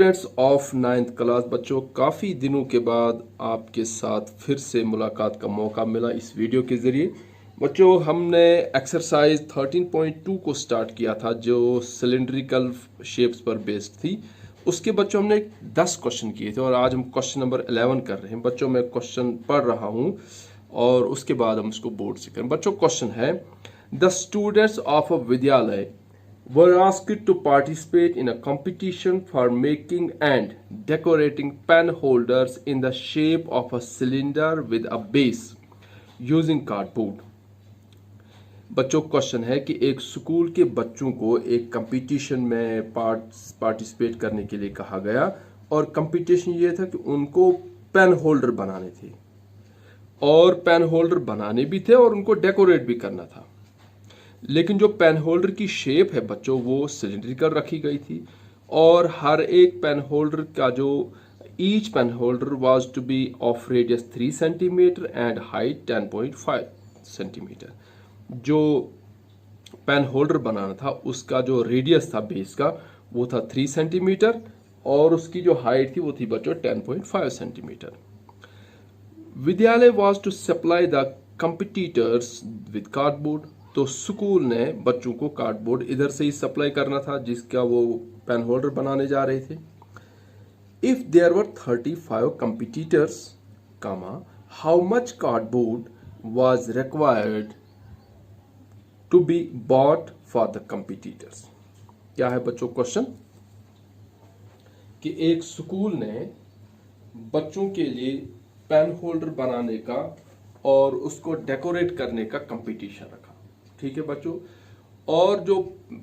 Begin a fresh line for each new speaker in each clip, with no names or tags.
Students of 9th class बच्चों, काफ़ी दिनों के बाद आपके साथ फिर से मुलाकात का मौका मिला इस वीडियो के ज़रिए। बच्चों, हमने एक्सरसाइज 13.2 को स्टार्ट किया था जो सिलेंड्रिकल शेप्स पर बेस्ड थी। उसके बच्चों हमने 10 क्वेश्चन किए थे और आज हम क्वेश्चन नंबर 11 कर रहे हैं। बच्चों, मैं क्वेश्चन पढ़ रहा हूँ और उसके बाद हम इसको बोर्ड से करें। बच्चों, क्वेश्चन है, द स्टूडेंट्स ऑफ अ विद्यालय were asked to participate in a competition for making and decorating pen holders in the shape of a cylinder with a base using cardboard। बच्चों, क्वेश्चन है कि एक school के बच्चों को एक कंपटीशन में पार्टिसिपेट करने के लिए कहा गया और कंपटीशन ये था कि उनको पेन होल्डर बनाने थे और पेन होल्डर बनाने भी थे और उनको डेकोरेट भी करना था। लेकिन जो पेन होल्डर की शेप है बच्चों वो सिलेंड्रिकल रखी गई थी और हर एक पेन होल्डर का जो each pen holder was to be of radius 3 centimetre and height 10.5 centimetre. जो पेन होल्डर बनाना था उसका जो रेडियस था बेस का वो था 3 सेंटीमीटर और उसकी जो हाइट थी वो थी बच्चों 10.5 सेंटीमीटर। विद्यालय was to supply the competitors with cardboard. तो स्कूल ने बच्चों को कार्डबोर्ड इधर से ही सप्लाई करना था जिसका वो पेन होल्डर बनाने जा रहे थे। If there were 35 competitors how much cardboard was required to be bought for the competitors. क्या है बच्चों क्वेश्चन कि एक स्कूल ने बच्चों के लिए पेन होल्डर बनाने का और उसको डेकोरेट करने का कंपटीशन रखा। ठीक है बच्चों, और जो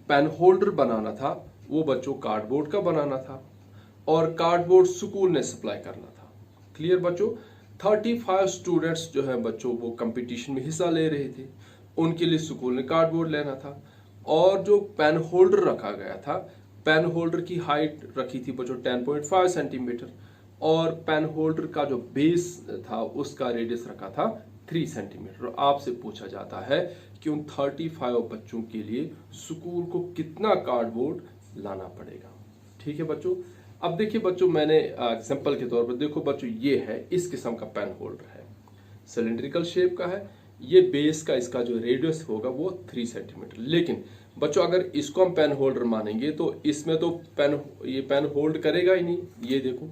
पेन होल्डर बनाना था वो बच्चों कार्डबोर्ड का बनाना था और कार्डबोर्ड स्कूल ने सप्लाई करना था। क्लियर बच्चों, 35 स्टूडेंट्स जो है बच्चों वो कंपटीशन में हिस्सा ले रहे थे, उनके लिए स्कूल ने कार्डबोर्ड लेना था और जो पेन होल्डर रखा गया था, पेन होल्डर की हाइट रखी थी बच्चों 10.5 सेंटीमीटर और पेन होल्डर का जो बेस था उसका रेडियस रखा था 3 सेंटीमीटर। आपसे पूछा जाता है कि उन 35 बच्चों के लिए स्कूल को कितना कार्डबोर्ड लाना पड़ेगा। ठीक है बच्चों, अब देखिए बच्चों, मैंने एग्जांपल के तौर पर देखो बच्चों, ये है इस किस्म का पेन होल्डर है, सिलेंड्रिकल शेप का है। ये बेस का इसका जो रेडियस होगा वो 3 सेंटीमीटर। लेकिन बच्चों अगर इसको हम पेन होल्डर मानेंगे तो इसमें तो ये पेन होल्ड करेगा ही नहीं। ये देखो,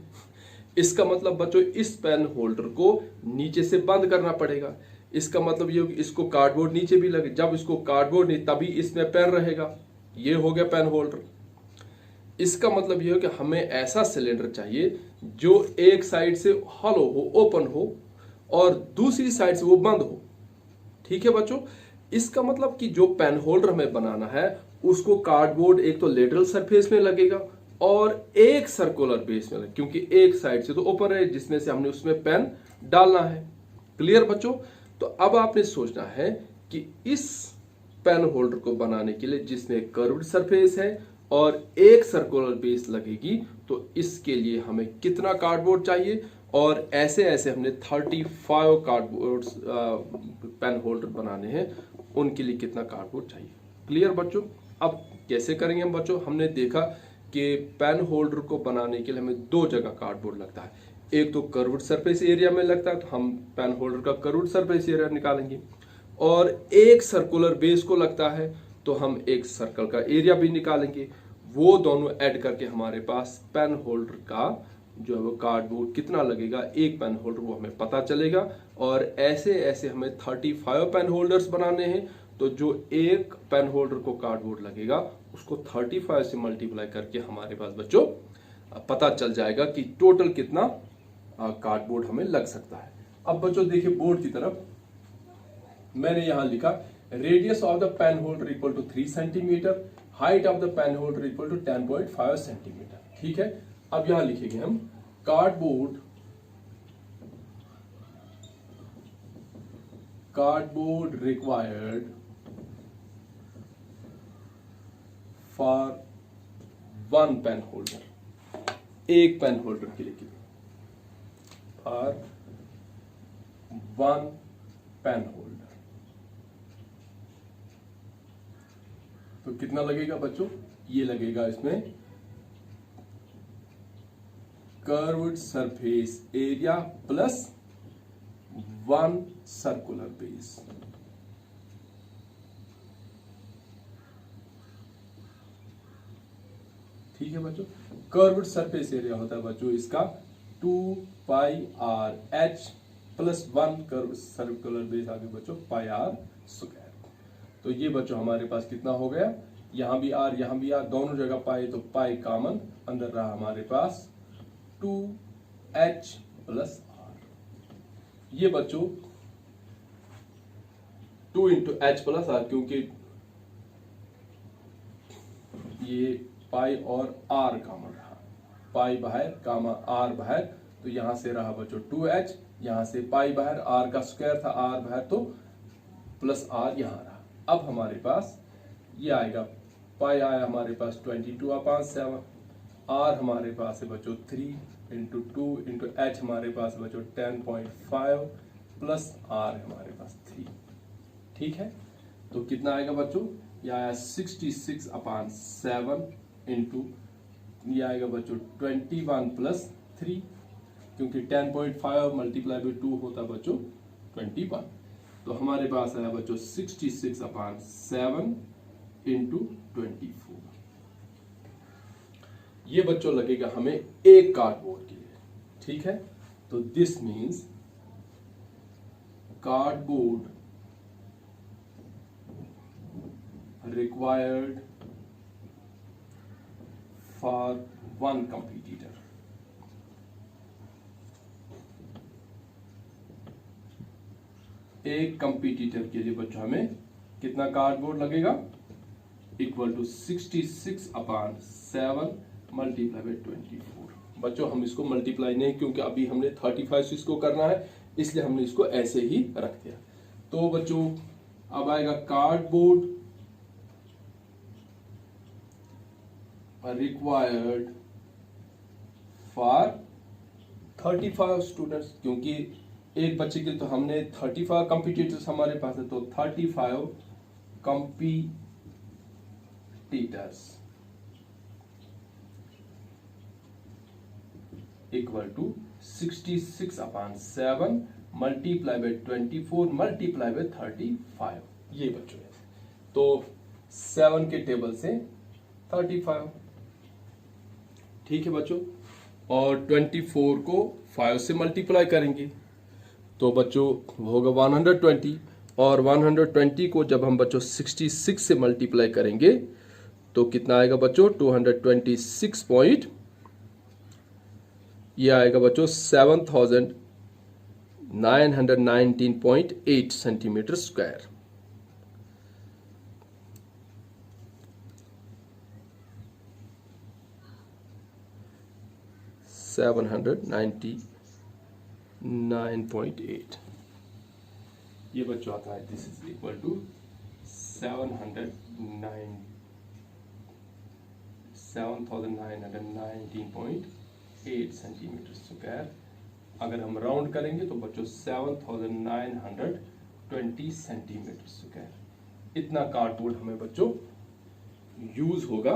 इसका मतलब बच्चों इस पेन होल्डर को नीचे से बंद करना पड़ेगा। इसका मतलब ये इसको कार्डबोर्ड नीचे भी लगे, जब इसको कार्डबोर्ड नहीं तभी इसमें पेन रहेगा। ये हो गया पेन होल्डर। इसका मतलब ये हो कि हमें ऐसा सिलेंडर चाहिए जो एक साइड से हॉलो हो, ओपन हो और दूसरी साइड से वो बंद हो। ठीक है बच्चों, इसका मतलब कि जो पेन होल्डर हमें बनाना है उसको कार्डबोर्ड एक तो लेटरल सरफेस में लगेगा और एक सर्कुलर बेस में लगेगा, क्योंकि एक साइड से तो ओपन है जिसमें से हमने उसमें पेन डालना है। क्लियर बच्चों, तो अब आपने सोचना है कि इस पेन होल्डर को बनाने के लिए जिसमें कर्व्ड सरफेस है और एक सर्कुलर बेस लगेगी तो इसके लिए हमें कितना कार्डबोर्ड चाहिए और ऐसे ऐसे हमने 35 कार्डबोर्ड पेन होल्डर बनाने हैं, उनके लिए कितना कार्डबोर्ड चाहिए। क्लियर बच्चों, अब कैसे करेंगे हम बच्चों, हमने देखा कि पेन होल्डर को बनाने के लिए हमें 2 जगह कार्डबोर्ड लगता है। एक तो कर्व्ड सरफेस एरिया में लगता है तो हम पेन होल्डर का कर्व्ड सरफेस एरिया निकालेंगे और एक सर्कुलर बेस को लगता है तो हम एक सर्कल का एरिया भी निकालेंगे। वो दोनों ऐड करके हमारे पास पेन होल्डर का जो है वो कार्डबोर्ड कितना लगेगा, एक पेन होल्डर, वो हमें पता चलेगा। और ऐसे ऐसे हमें 35 पेन होल्डर्स बनाने हैं तो जो एक पेन होल्डर को कार्डबोर्ड लगेगा उसको 35 से मल्टीप्लाई करके हमारे पास बच्चों पता चल जाएगा कि टोटल कितना कार्डबोर्ड हमें लग सकता है। अब बच्चों देखिए बोर्ड की तरफ, मैंने यहां लिखा radius of the pen holder equal to 3 centimetre, height of the pen holder equal to 10.5 centimetre. ठीक है, अब यहां लिखेंगे हम cardboard required for 1 pen holder, एक पेन होल्डर के लिए फॉर 1 पेन होल्डर। तो कितना लगेगा बच्चों, ये लगेगा इसमें curved surface area plus 1 circular base. ठीक है बच्चों, कर्व्ड सरफेस एरिया होता है बच्चों इसका 2 pi R H plus 1 curve circular base आगे बच्चों पाई आर स्क्वायर। तो ये बच्चों हमारे पास कितना हो गया, यहां भी आर यहां भी आर, दोनों जगह पाई, तो पाई कॉमन, अंदर रहा हमारे पास 2h प्लस आर। ये बच्चों 2 इंटू एच प्लस आर, क्योंकि ये पाई और आर कॉमन रहा, पाई बाहर कामा आर बाहर, तो यहां से रहा बच्चों 2h, यहां से पाई बाहर, आर का स्क्वायर था, आर बाहर तो प्लस आर यहां रहा। अब हमारे पास ये आएगा, पाई आया हमारे पास 22/7, आर हमारे पास है बच्चों 3 इंटू 2 इंटू एच हमारे पास बच्चों 10.5 प्लस आर हमारे पास 3। ठीक है, तो कितना आएगा बच्चों, ये आया 66/7 इंटू ये आएगा बच्चों 21 प्लस 3, क्योंकि 10.5 मल्टीप्लाई बाई 2 होता है बच्चों 21, तो हमारे पास आया बच्चों 66/7 इंटू 24। ये बच्चों लगेगा हमें एक कार्डबोर्ड के लिए। ठीक है, तो this means cardboard required for one competitor। एक कंपटीटर के लिए बच्चों हमें कितना कार्डबोर्ड लगेगा, इक्वल टू 66/7 मल्टीप्लाई बाई 24। बच्चों हम इसको मल्टीप्लाई नहीं, क्योंकि अभी हमने 35 से इसको करना है, इसलिए हमने इसको ऐसे ही रख दिया। तो बच्चों अब आएगा कार्डबोर्ड required for 35 स्टूडेंट्स, क्योंकि एक बच्चे के लिए तो हमने 35 कंपटीटर्स हमारे पास है, तो 35 competitors equal to 66/7 multiply by 24 multiply by 35। ये बच्चों है, तो 7 के टेबल से 35। ठीक है बच्चों, और 24 को 5 से मल्टीप्लाई करेंगे तो बच्चों होगा 120, और 120 को जब हम बच्चों 66 से मल्टीप्लाई करेंगे तो कितना आएगा बच्चों 226 पॉइंट, ये आएगा बच्चों 7919.8 सेंटीमीटर स्क्वायर। $799.8, ये बच्चों आता है, this is equal to 7,919.8 centimetre square. अगर हम राउंड करेंगे तो बच्चों 7,920 सेंटीमीटर स्क्वायर। इतना कार्डबोर्ड हमें बच्चों यूज होगा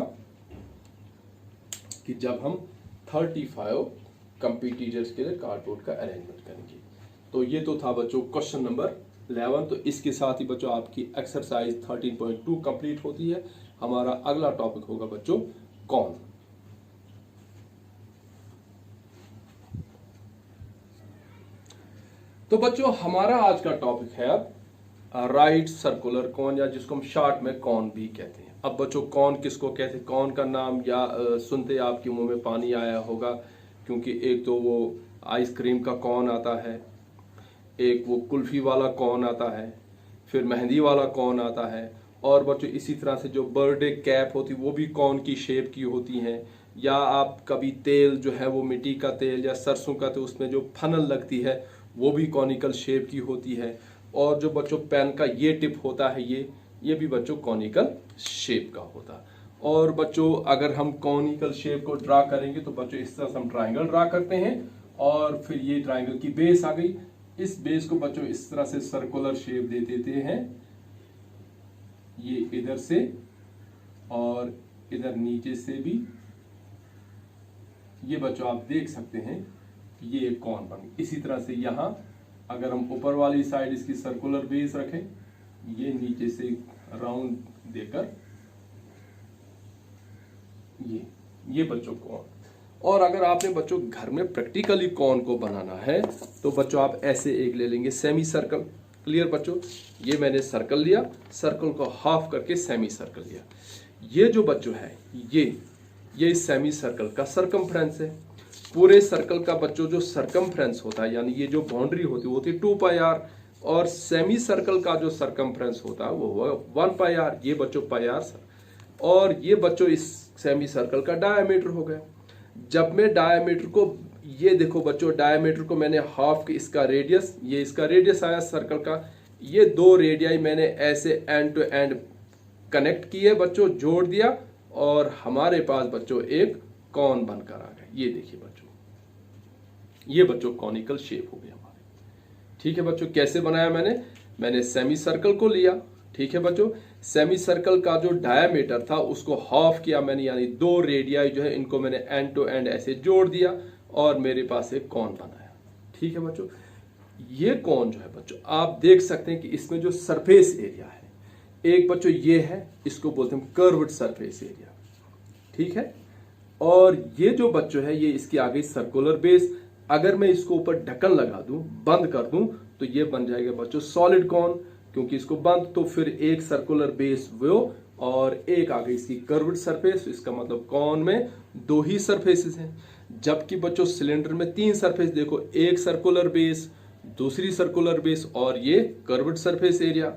कि जब हम 35 कंपटीटर्स के लिए कार्डबोर्ड का अरेंजमेंट करेंगे। तो ये तो था बच्चों क्वेश्चन नंबर 11। तो इसके साथ ही बच्चों आपकी एक्सरसाइज 13.2 कंप्लीट होती है। हमारा अगला टॉपिक होगा बच्चों कौन। तो बच्चों हमारा आज का टॉपिक है अब राइट सर्कुलर कौन, या जिसको हम शॉर्ट में कौन भी कहते हैं। अब बच्चों कौन किसको कहते हैं, कौन का नाम या सुनते आपके मुंह में पानी आया होगा, क्योंकि एक तो वो आइसक्रीम का कौन आता है, एक वो कुल्फी वाला कौन आता है, फिर मेहंदी वाला कौन आता है, और बच्चों इसी तरह से जो बर्थडे कैप होती वो भी कौन की शेप की होती हैं, या आप कभी तेल जो है वो मिट्टी का तेल या सरसों का, तो उसमें जो फनल लगती है वो भी कॉनिकल शेप की होती है, और जो बच्चों पेन का ये टिप होता है ये भी बच्चों कॉनिकल शेप का होता है। और बच्चों अगर हम कॉनिकल शेप को ड्रा करेंगे तो बच्चों इस तरह से हम ट्राइंगल ड्रा करते हैं, और फिर ये ट्राइंगल की बेस आ गई, इस बेस को बच्चों इस तरह से सर्कुलर शेप दे देते हैं, ये इधर से और इधर नीचे से भी ये बच्चों आप देख सकते हैं कि ये एक कॉन बन गया। इसी तरह से यहाँ अगर हम ऊपर वाली साइड इसकी सर्कुलर बेस रखें, ये नीचे से राउंड देकर ये बच्चों कॉन। और अगर आपने बच्चों घर में प्रैक्टिकली कॉन को बनाना है तो बच्चों आप ऐसे एक ले लेंगे सेमी सर्कल। क्लियर बच्चों, ये मैंने सर्कल लिया, सर्कल को हाफ करके सेमी सर्कल लिया। ये जो बच्चों है ये सेमी सर्कल का सरकमफ्रेंस है। पूरे सर्कल का बच्चों जो सरकमफ्रेंस होता है, यानी ये जो बाउंड्री होती है वो होती है 2 पाई आर, और सेमी सर्कल का जो सरकमफ्रेंस होता है वो हुआ 1 पाई आर। ये बच्चों पाई आर, और ये बच्चों इस सेमी सर्कल का डायमीटर हो गया। जब मैं डायमीटर को, ये देखो बच्चों, डायमीटर को मैंने हाफ के, इसका रेडियस, ये इसका रेडियस आया सर्कल का, ये 2 रेडियाई मैंने ऐसे एंड टू एंड कनेक्ट किए बच्चों, जोड़ दिया, और हमारे पास बच्चों एक कॉन बनकर आ गया। ये देखिए बच्चों, ये बच्चों कॉनिकल शेप हो गया हमारे। ठीक है बच्चों, कैसे बनाया मैंने सेमी सर्कल को लिया। ठीक है बच्चों, सेमी सर्कल का जो डायमीटर था उसको हाफ किया मैंने, यानी 2 रेडियाई जो है इनको मैंने एंड टू एंड ऐसे जोड़ दिया और मेरे पास एक कॉन बनाया। ठीक है बच्चों, ये कॉन जो है बच्चों आप देख सकते हैं कि इसमें जो सरफेस एरिया है, एक बच्चों ये है, इसको बोलते हैं कर्व्ड सरफेस एरिया। ठीक है, और ये जो बच्चों है ये इसकी आ गई सर्कुलर बेस। अगर मैं इसको ऊपर ढक्कन लगा दूं, बंद कर दूं, तो ये बन जाएगा बच्चों सॉलिड कॉन, क्योंकि इसको बंद, तो फिर एक सर्कुलर बेस वो और एक आ गई इसकी कर्व्ड सरफेस। इसका मतलब कॉन में 2 ही सरफेसेस हैं, जबकि बच्चों सिलेंडर में 3 सरफेस। देखो, एक सर्कुलर बेस, दूसरी सर्कुलर बेस, और ये कर्व्ड सरफेस एरिया।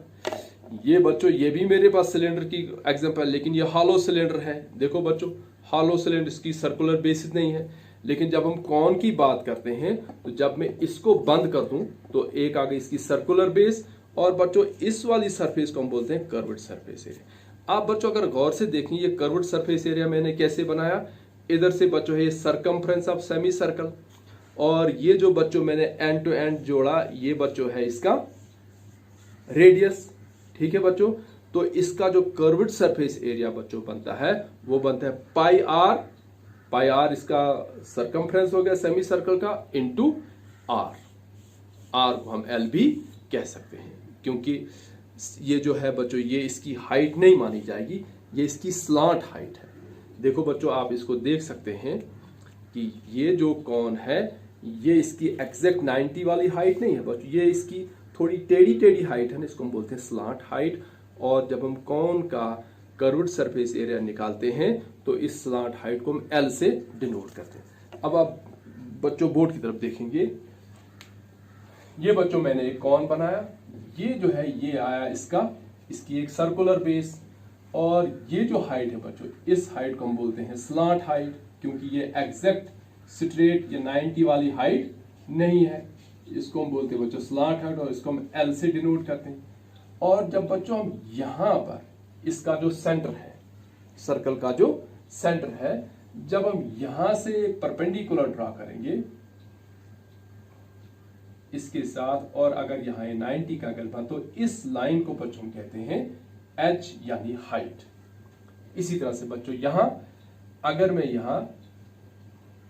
ये बच्चों ये भी मेरे पास सिलेंडर की एग्जांपल, लेकिन ये हॉलो सिलेंडर है। देखो बच्चों, हॉलो सिलेंडर की सर्कुलर बेसिस नहीं है। लेकिन जब हम कॉन की बात करते हैं तो जब मैं इसको बंद कर दूं तो एक आ गई इसकी सर्कुलर बेस, और बच्चों इस वाली सरफेस को हम बोलते हैं कर्व्ड सरफेस एरिया। आप बच्चों अगर गौर से देखें ये कर्व्ड सरफेस एरिया मैंने कैसे बनाया, इधर से बच्चों है ये सरकमफ्रेंस ऑफ सेमी सर्कल, और ये जो बच्चों मैंने एंड टू एंड जोड़ा ये बच्चों है इसका रेडियस। ठीक है बच्चों, तो इसका जो कर्व्ड सरफेस एरिया बच्चों बनता है वो बनता है पाई आर। पाई आर इसका सरकमफ्रेंस हो गया सेमी सर्कल का, इनटू आर। आर को हम एल भी कह सकते हैं, क्योंकि ये जो है बच्चों ये इसकी हाइट नहीं मानी जाएगी, ये इसकी स्लांट हाइट है। देखो बच्चों आप इसको देख सकते हैं कि ये जो कॉन है ये इसकी एग्जैक्ट 90 वाली हाइट नहीं है बच्चों, ये इसकी थोड़ी टेढ़ी टेढ़ी हाइट है ना, इसको हम बोलते हैं स्लांट हाइट। और जब हम कॉन का कर्व्ड सरफेस एरिया निकालते हैं तो इस स्लांट हाइट को हम एल से डिनोट करते हैं। अब आप बच्चों बोर्ड की तरफ देखेंगे, ये बच्चों मैंने एक कॉन बनाया, ये जो है ये आया इसकी एक सर्कुलर बेस, और ये जो हाइट है बच्चों इस हाइट को हम बोलते हैं स्लांट हाइट, क्योंकि ये एग्जैक्ट स्ट्रेट ये 90 वाली हाइट नहीं है। इसको हम बोलते हैं बच्चों स्लांट हाइट, और इसको हम एल से डिनोट करते हैं। और जब बच्चों हम यहां पर इसका जो सेंटर है, सर्कल का जो सेंटर है, जब हम यहां से परपेंडिकुलर ड्रा करेंगे इसके साथ, और अगर यहां 90 का एंगल बना, तो इस लाइन को बच्चों हम कहते हैं एच यानी हाइट। इसी तरह से बच्चों यहां अगर मैं यहां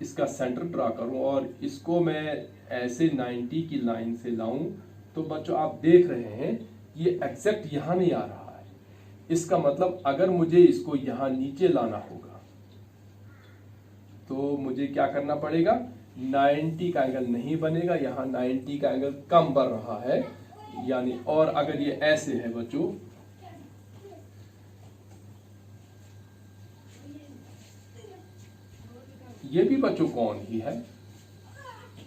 इसका सेंटर ड्रा करूं और इसको मैं ऐसे 90 की लाइन से लाऊं, तो बच्चों आप देख रहे हैं ये एग्जैक्ट यहां नहीं आ रहा है। इसका मतलब अगर मुझे इसको यहां नीचे लाना होगा तो मुझे क्या करना पड़ेगा, 90 का एंगल नहीं बनेगा, यहां 90 का एंगल कम बन रहा है यानी। और अगर ये ऐसे है बच्चों, ये भी बच्चों कौन ही है,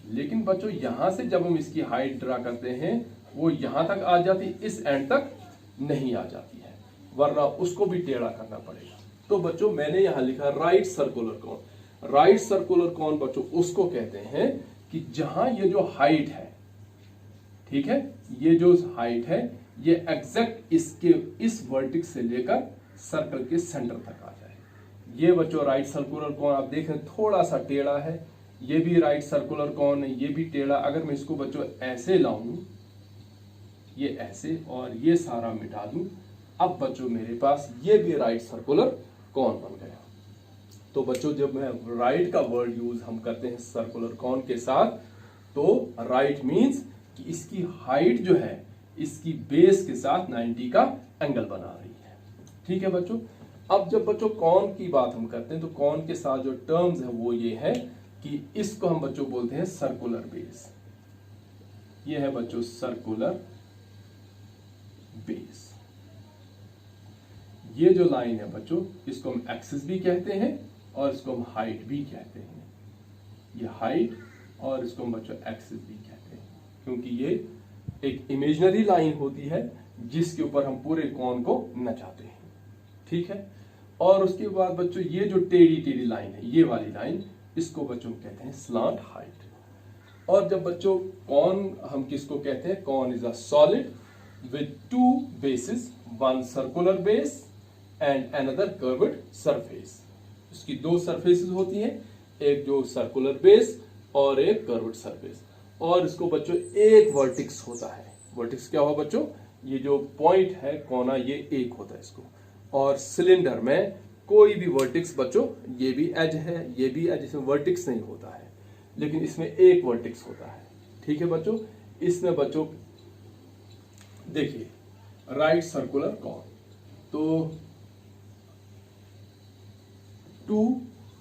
लेकिन बच्चों यहां से जब हम इसकी हाइट ड्रा करते हैं वो यहां तक आ जाती, इस एंड तक नहीं आ जाती है, वरना उसको भी टेढ़ा करना पड़ेगा। तो बच्चों मैंने यहां लिखा right circular cone. Right circular cone बच्चों उसको कहते हैं कि जहां ये जो हाइट है, ठीक है, ये जो हाइट है ये एग्जैक्ट इसके इस वर्टेक्स से लेकर सर्कल के सेंटर तक आ जाए। ये बच्चों राइट सर्कुलर कॉन आप देखें थोड़ा सा टेढ़ा है, ये भी राइट सर्कुलर कॉन है, ये भी टेढ़ा। अगर मैं इसको बच्चों ऐसे लाऊं, ये ऐसे, और ये सारा मिटा दूं, अब बच्चों मेरे पास ये भी राइट सर्कुलर कॉन बन गया। तो बच्चों जब मैं राइट का वर्ड यूज हम करते हैं सर्कुलर कॉन के साथ, तो राइट मीन्स कि इसकी हाइट जो है इसकी बेस के साथ 90 का एंगल बना रही है। ठीक है बच्चों। अब जब बच्चों कॉन की बात हम करते हैं तो कॉन के साथ जो टर्म्स है वो ये है कि इसको हम बच्चों बोलते हैं सर्कुलर बेस। ये है बच्चों सर्कुलर बेस। ये जो लाइन है बच्चों इसको हम एक्सिस भी कहते हैं और इसको हम हाइट भी कहते हैं। ये हाइट और इसको हम बच्चों एक्सिस भी कहते हैं, क्योंकि ये एक इमेजिनरी लाइन होती है जिसके ऊपर हम पूरे कॉन को नचाते हैं। ठीक है। और उसके बाद बच्चों ये जो टेढ़ी टेढ़ी लाइन है, ये वाली लाइन, इसको बच्चों कहते हैं स्लांट हाइट। और जब बच्चों कॉन हम किसको कहते हैं, cone is a solid with two bases, one circular base and another curved surface. इसकी दो सरफेसेस होती हैं, एक जो सर्कुलर बेस और एक कर्व्ड सरफेस। और इसको बच्चों एक वर्टिक्स होता है। वर्टिक्स क्या हुआ बच्चों, ये जो पॉइंट है कोना, ये एक होता है इसको। और सिलेंडर में कोई भी वर्टिक्स बच्चों, ये भी एज है ये भी एज, इसमें वर्टिक्स नहीं होता है, लेकिन इसमें एक वर्टिक्स होता है। ठीक है बच्चों। इसमें बच्चों देखिए राइट सर्कुलर कॉन, तो टू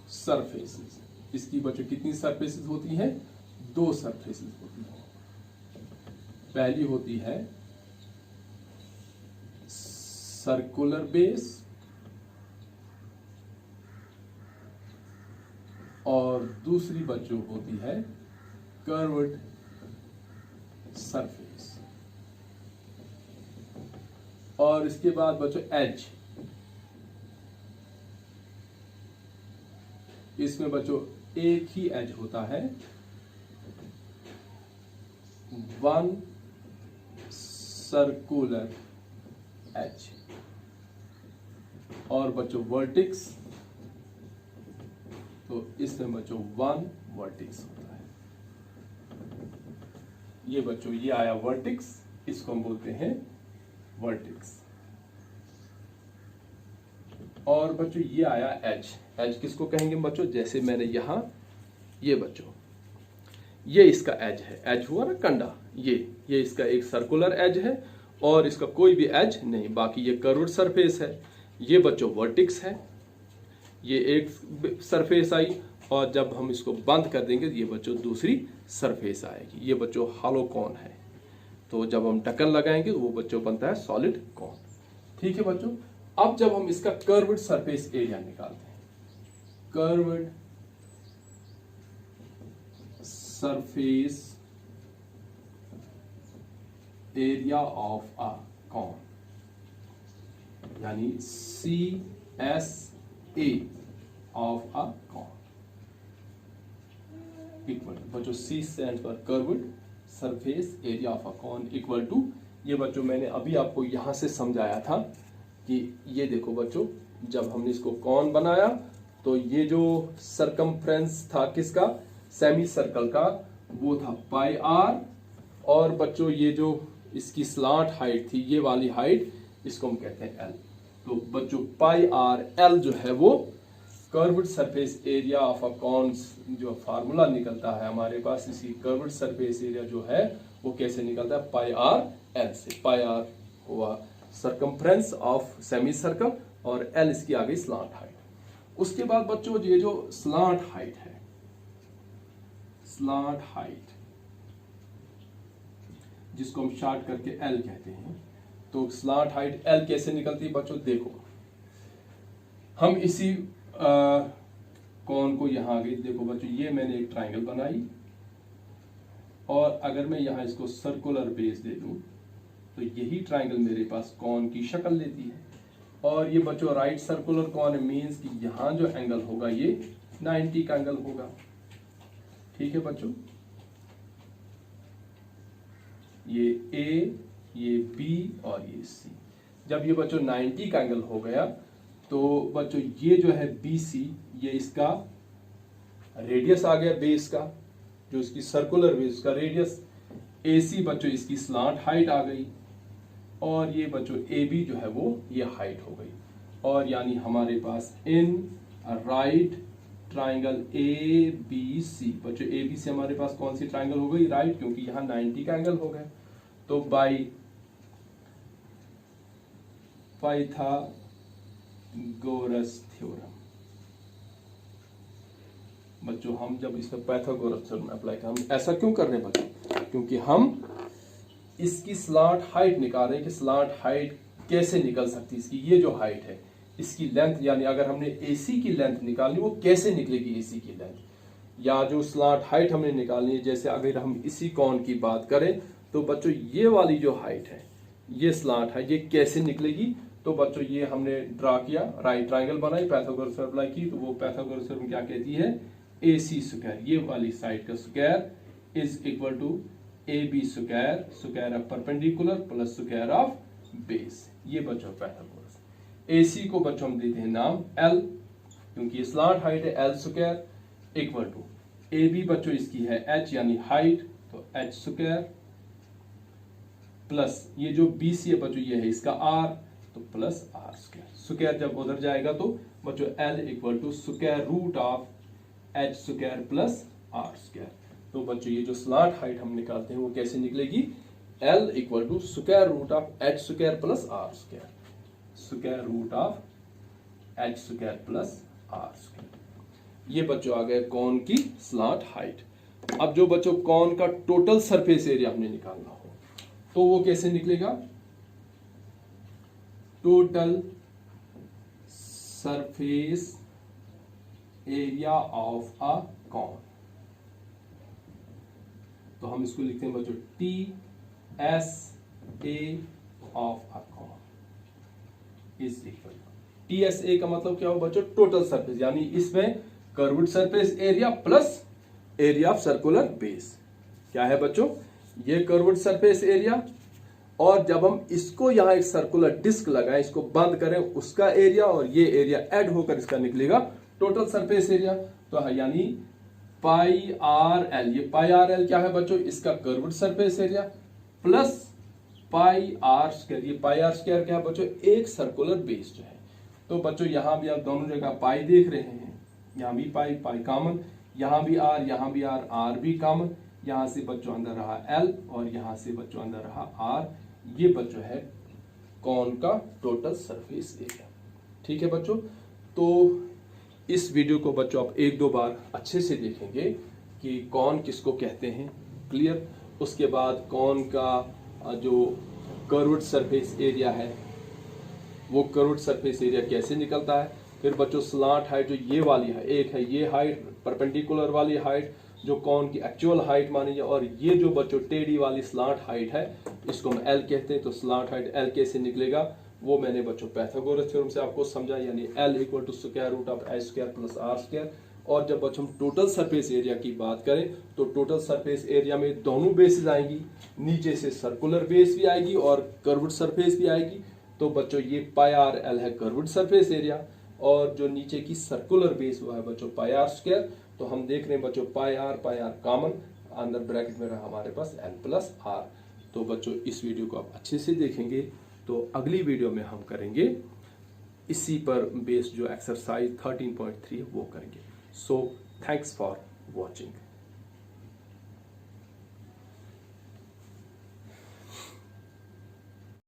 सरफेसेस, इसकी बच्चों कितनी सरफेसेस होती हैं, दो सरफेसेस होती हैं। पहली होती है सर्कुलर बेस और दूसरी बच्चों होती है कर्व्ड सरफेस। और इसके बाद बच्चों एज, इसमें बच्चों एक ही एज होता है, वन सर्कुलर एज। और बच्चों वर्टिक्स, तो इसमें बच्चों वन वर्टिक्स होता है। ये बच्चों ये आया वर्टिक्स, इसको हम बोलते हैं वर्टिक्स। और बच्चों ये आया एज। एज किसको कहेंगे बच्चों, जैसे मैंने यहां ये बच्चों ये इसका एज है, एज हुआ ना कंडा, ये इसका एक सर्कुलर एज है और इसका कोई भी एज नहीं, बाकी ये कर्व्ड सरफेस है। ये बच्चों वर्टिक्स है, ये एक सरफेस आई और जब हम इसको बंद कर देंगे ये बच्चों दूसरी सरफेस आएगी। ये बच्चों हॉलो कॉन है, तो जब हम ढक्कन लगाएंगे वो बच्चों बनता है सॉलिड कॉन। ठीक है बच्चों। अब जब हम इसका कर्व्ड सरफेस एरिया निकालते हैं, curved surface area of a cone, यानी CSA of a cone equal बच्चों, C stand for curved surface area of a cone equal to, ये बच्चों मैंने अभी आपको यहां से समझाया था कि ये देखो बच्चों, जब हमने इसको कॉन बनाया तो ये जो सरकमफ्रेंस था किसका, सेमी सर्कल का, वो था पाई आर। और बच्चों ये जो इसकी स्लांट हाइट थी, ये वाली हाइट, इसको हम कहते हैं एल। तो बच्चों पाई आर एल जो है वो curved surface area of a cone, जो फार्मूला निकलता है हमारे पास, इसी कर्व्ड सरफेस एरिया जो है वो कैसे निकलता है, पाई आर एल से। पाई आर हुआ सरकमफ्रेंस ऑफ सेमी सर्कल और एल इसकी आ गई स्लांट हाइट। उसके बाद बच्चों ये जो स्लांट हाइट है, स्लांट हाइट जिसको हम शॉर्ट करके एल कहते हैं, तो स्लांट हाइट एल कैसे निकलती है बच्चों, देखो हम इसी कॉन को यहां आ गई, देखो बच्चों ये मैंने एक ट्राइंगल बनाई और अगर मैं यहां इसको सर्कुलर बेस दे दूं तो यही ट्राइंगल मेरे पास कॉन की शक्ल लेती है। और ये बच्चों राइट सर्कुलर कॉन मींस कि यहां जो एंगल होगा ये 90 का एंगल होगा। ठीक है बच्चों, ये ए, ये बी और ये सी। जब ये बच्चों 90 का एंगल हो गया तो बच्चों ये जो है BC, ये इसका रेडियस आ गया बेस का, जो इसकी सर्कुलर बेस का रेडियस। AC बच्चों इसकी स्लांट हाइट आ गई और ये बच्चों AB जो है वो ये हाइट हो गई। और यानी हमारे पास इन right triangle A B C. बच्चों ए बी सी हमारे पास कौन सी ट्राइंगल हो गई, राइट, क्योंकि यहाँ 90 का एंगल हो गया। तो बाई पाइथागोरस थ्योरम। बच्चों हम जब इसमें पाइथागोरस थ्योरम अप्लाई करें, हम ऐसा क्यों कर रहे हैं बच्चों, क्योंकि हम इसकी स्लांट हाइट निकाल रहे हैं कि स्लांट हाइट कैसे निकल सकती है। इसकी ये जो हाइट है, इसकी लेंथ, यानी अगर हमने एसी की लेंथ निकालनी वो कैसे निकलेगी एसी की लेंथ, या जो स्लांट हाइट हमने निकालनी है। जैसे अगर हम इसी कॉन की बात करें तो बच्चों ये वाली जो हाइट है, ये स्लांट है, ये कैसे निकलेगी। तो बच्चों ये हमने ड्रा किया, राइट ट्राइंगल बनाई, पाइथागोरस थ्योरम अप्लाई की। तो वो पाइथागोरस थ्योरम क्या कहती है, AC स्क्वायर, ये वाली साइड का square is equal to AB square, square of perpendicular plus square of base. ये बच्चों पाइथागोरस। AC को बच्चों हम देते हैं नाम L, क्योंकि ये स्लांट हाइट है, L square equal to AB बच्चों इसकी है H यानी हाइट, तो H स्क्वायर प्लस ये जो BC है बच्चों ये है इसका R, तो प्लस R स्क्वायर। स्क्वायर जब उधर जाएगा तो बच्चों L equal to square root of H square plus R square. तो बच्चों ये जो स्लांट हाइट हम निकालते हैं वो कैसे निकलेगी, L equal to square root of H square plus R square, square root of H square plus R square. ये बच्चों आ गए कॉन की स्लांट हाइट। अब जो बच्चों कॉन का टोटल सरफेस एरिया हमने निकालना हो तो वो कैसे निकलेगा, total surface area of a cone. तो हम इसको लिखते हैं बच्चों TSA of a cone is equal. TSA का मतलब क्या हो बच्चों, टोटल सरफेस, यानी इसमें curved surface area plus area of circular base. क्या है बच्चों, ये कर्व्ड सरफेस एरिया, और जब हम इसको यहां एक सर्कुलर डिस्क लगाएं, इसको बंद करें, उसका एरिया और ये एरिया ऐड होकर इसका निकलेगा टोटल सरफेस एरिया। तो यानी पाई आर एल, ये पाई आर एल क्या है बच्चों, इसका curved surface area plus pi r square, ये पाई आर स्क्वायर क्या है बच्चों, एक सर्कुलर बेस जो है। तो बच्चों यहां भी आप दोनों जगह पाई देख रहे हैं, यहां भी पाई, पाई कॉमन, यहां भी आर, यहां भी आर, आर भी कॉमन, यहां से बच्चों अंदर रहा एल और यहां से बच्चों अंदर रहा आर। ये बच्चों है कॉन का टोटल सरफेस एरिया। ठीक है बच्चों, तो इस वीडियो को बच्चों आप एक दो बार अच्छे से देखेंगे कि कॉन किसको कहते हैं, क्लियर। उसके बाद कॉन का जो कर्व्ड सरफेस एरिया है वो कर्व्ड सरफेस एरिया कैसे निकलता है। फिर बच्चों स्लांट हाइट जो ये वाली है, एक है ये हाइट परपेंडिकुलर वाली हाइट जो कॉन की एक्चुअल हाइट मानी जाए, और ये जो बच्चों टेढ़ी वाली स्लांट हाइट है इसको हम L कहते हैं। तो स्लांट हाइट L कैसे निकलेगा वो मैंने बच्चों पाइथागोरस थ्योरम से आपको समझा, यानी L equal to square root of H square plus R square. और जब बच्चों हम टोटल सरफेस एरिया की बात करें तो टोटल सरफेस एरिया में दोनों बेसेस आएंगी, नीचे से सर्कुलर बेस भी आएगी और कर्व्ड सरफेस भी आएगी। तो बच्चों ये पाई आर एल है कर्व्ड सरफेस एरिया, और जो नीचे की सर्कुलर बेस हुआ है बच्चों पाई आर स्क्वायर। तो हम देख रहे हैं बच्चों पाई आर कॉमन, अंदर ब्रैकेट में रहा हमारे पास L प्लस R। तो बच्चों इस वीडियो को आप अच्छे से देखेंगे तो अगली वीडियो में हम करेंगे इसी पर बेस्ड जो एक्सरसाइज 13.3 वो करेंगे। So thanks for watching.